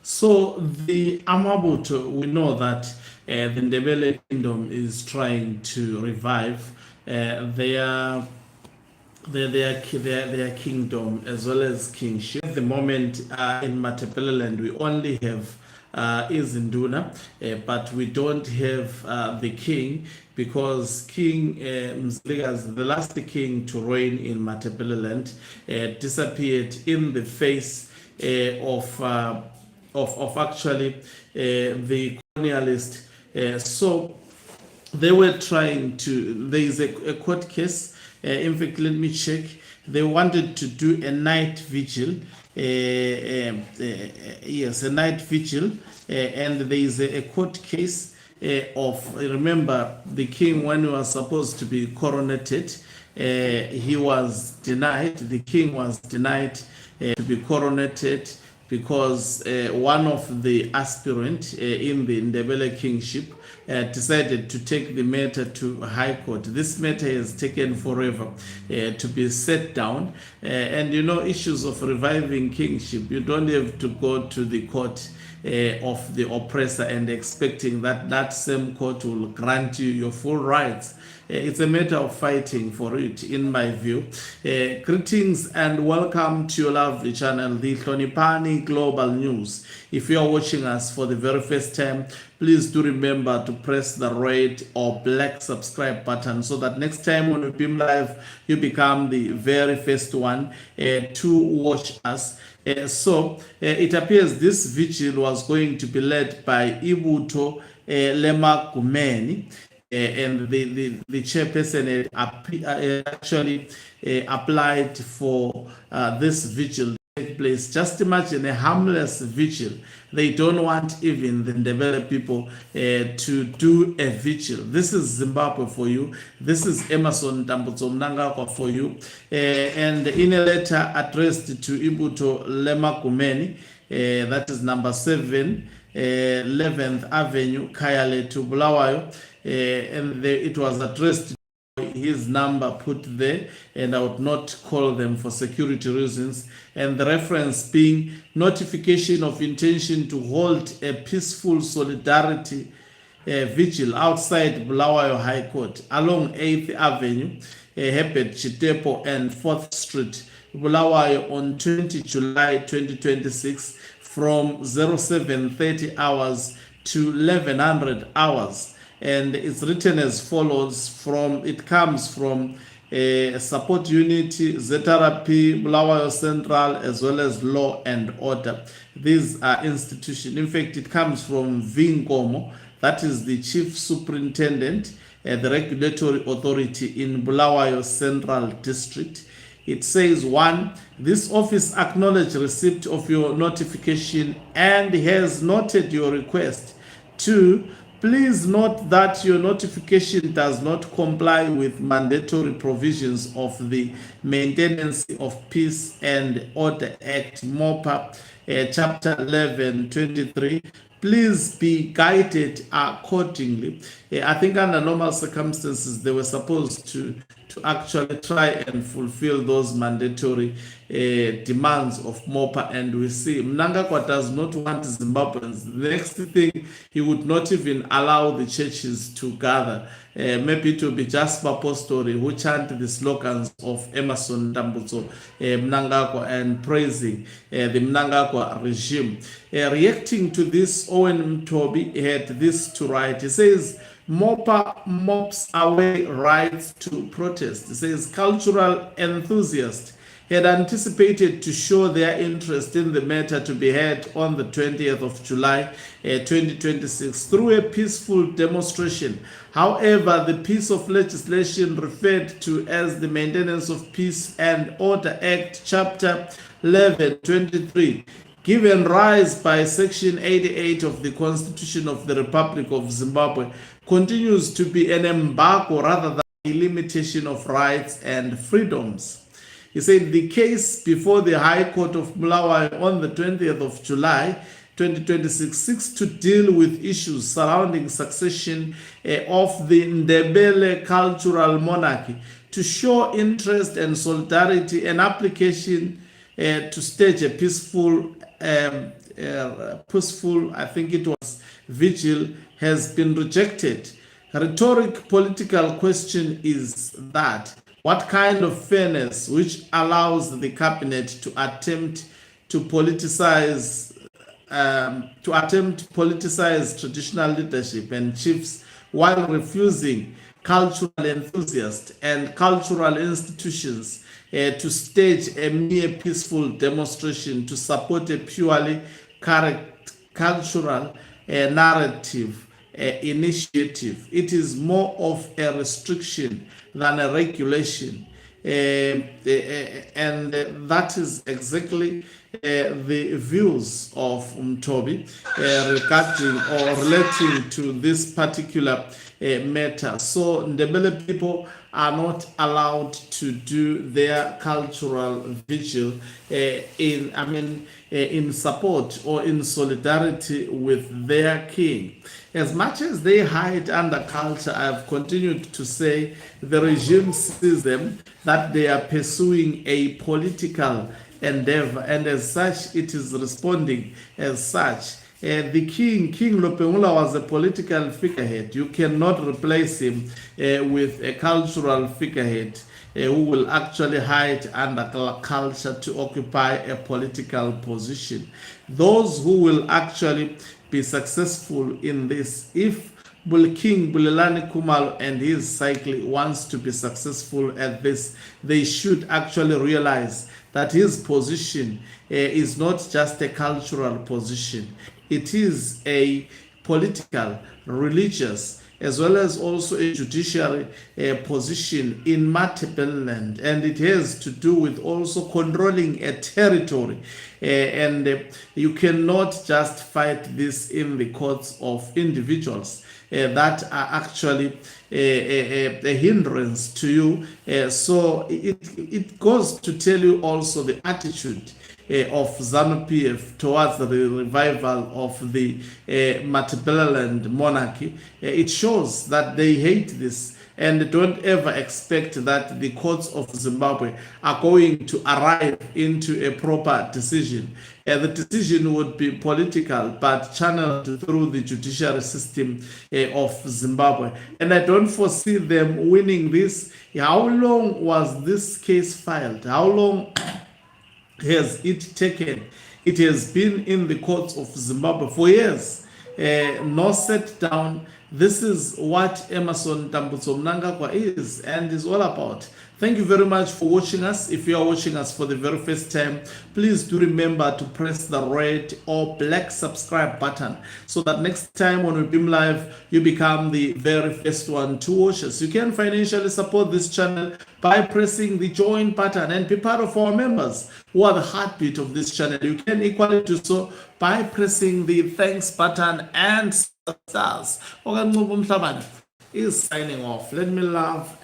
So the Amabutho, we know that the Ndebele kingdom is trying to revive their their kingdom as well as kingship. At the moment in Matebeleland, we only have Izinduna, but we don't have the king because King Mzilikazi, the last king to reign in Matebeleland, disappeared in the face of actually the colonialist. So they were trying to, there is a court case. In fact, let me check. They wanted to do a night vigil. Yes, a night vigil. And there is a court case of, remember, the king, when he was supposed to be coronated, he was denied, the king was denied to be coronated because one of the aspirant in the Ndebele kingship decided to take the matter to High Court. This matter has taken forever to be set down. And you know, issues of reviving kingship, you don't have to go to the court of the oppressor and expecting that that same court will grant you your full rights. It's a matter of fighting for it, in my view. Greetings and welcome to your lovely channel, the Hlonipani Global News. If you are watching us for the very first time, please do remember to press the red or black subscribe button so that next time when we beam live, you become the very first one to watch us. So it appears this vigil was going to be led by Ibutho Lema Kumeni. And the chairperson had actually applied for this vigil to take place. Just imagine a harmless vigil. They don't want even the Ndebele people to do a vigil. This is Zimbabwe for you. This is Emerson Tambutso Mnangagwa for you. And in a letter addressed to Ibutho Lema Kumeni, that is number 7, 11th Avenue, Kayale to Bulawayo, and it was addressed to his number put there, and I would not call them for security reasons, and the reference being notification of intention to hold a peaceful solidarity vigil outside Bulawayo High Court along 8th Avenue, Hebet Chitepo and 4th Street, Bulawayo on 20 July 2026 from 0730 hours to 1100 hours. And it's written as follows from, it comes from Support Unity, ZRP, Bulawayo Central, as well as Law and Order. These are institutions. In fact, it comes from Vinkomo, that is the Chief Superintendent, the Regulatory Authority in Bulawayo Central District. It says, 1, this office acknowledges receipt of your notification and has noted your request. 2, please note that your notification does not comply with mandatory provisions of the Maintenance of Peace and Order Act, MOPA, Chapter 11, 23. Please be guided accordingly. I think under normal circumstances, they were supposed to actually try and fulfill those mandatory demands of MOPA, and we see Mnangagwa does not want Zimbabweans. The next thing, he would not even allow the churches to gather. Maybe it will be Jasper Pastori who chant the slogans of Emerson Tambutso Mnangagwa and praising the Mnangagwa regime. Reacting to this, Owen Mtobi had this to write. He says, MOPA mops away rights to protest. It says cultural enthusiasts had anticipated to show their interest in the matter to be heard on the 20th of July 2026 through a peaceful demonstration. However, the piece of legislation referred to as the Maintenance of Peace and Order Act, Chapter 11, 23, given rise by Section 88 of the Constitution of the Republic of Zimbabwe, continues to be an embargo rather than a limitation of rights and freedoms. He said the case before the High Court of Bulawayo on the 20th of July 2026 seeks to deal with issues surrounding succession of the Ndebele cultural monarchy to show interest and solidarity and application to stage a peaceful peaceful, I think it was Vigil, has been rejected. A rhetoric political question is that what kind of fairness which allows the cabinet to attempt to politicize traditional leadership and chiefs while refusing cultural enthusiasts and cultural institutions to stage a mere peaceful demonstration to support a purely cultural narrative initiative. It is more of a restriction than a regulation. And that is exactly the views of Mtobi regarding or relating to this particular matter. So Ndebele people are not allowed to do their cultural vigil in support or in solidarity with their king. As much as they hide under culture, I've continued to say the regime sees them that they are pursuing a political endeavor, and as such, it is responding as such. The King Lopengula, was a political figurehead. You cannot replace him with a cultural figurehead who will actually hide under culture to occupy a political position. Those who will actually be successful in this, if King Bulelani Khumalo and his cycle wants to be successful at this, they should actually realize that his position is not just a cultural position. It is a political, religious, as well as also a judiciary position in Ndebele, and it has to do with also controlling a territory. And you cannot just fight this in the courts of individuals that are actually a hindrance to you. So it goes to tell you also the attitude of ZANU-PF towards the revival of the Ndebele monarchy. It shows that they hate this and don't ever expect that the courts of Zimbabwe are going to arrive into a proper decision. The decision would be political, but channeled through the judiciary system of Zimbabwe. And I don't foresee them winning this. How long was this case filed? How long has it taken? It has been in the courts of Zimbabwe for years. No set down. This is what Emerson Tambutso Mnangagwa is and is all about. Thank you very much for watching us. If you are watching us for the very first time, please do remember to press the red or black subscribe button so that next time when we beam live, you become the very first one to watch us. You can financially support this channel by pressing the join button and be part of our members who are the heartbeat of this channel. You can equally do so by pressing the thanks button and stars. Okanqobo Mhlabane is signing off. Let me love.